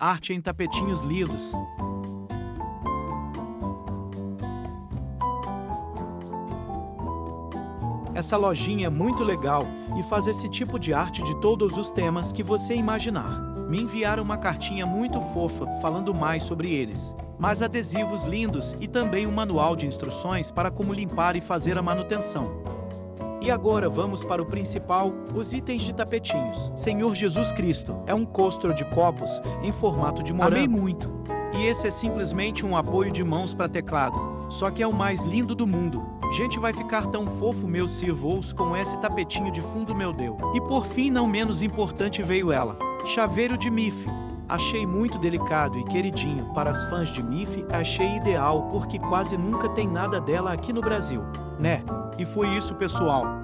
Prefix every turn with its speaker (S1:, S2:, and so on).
S1: arte em tapetinhos lidos. Essa lojinha é muito legal e faz esse tipo de arte de todos os temas que você imaginar. Me enviaram uma cartinha muito fofa falando mais sobre eles. Mais adesivos lindos e também um manual de instruções para como limpar e fazer a manutenção. E agora vamos para o principal, os itens de tapetinhos. Senhor Jesus Cristo, é um coastro de copos em formato de morango. Amei muito. E esse é simplesmente um apoio de mãos para teclado, só que é o mais lindo do mundo. Gente, vai ficar tão fofo meus servos com esse tapetinho de fundo, meu Deus. E por fim, não menos importante, veio ela. Chaveiro de MIF. Achei muito delicado e queridinho. Para as fãs de MIF, achei ideal porque quase nunca tem nada dela aqui no Brasil, né? E foi isso, pessoal.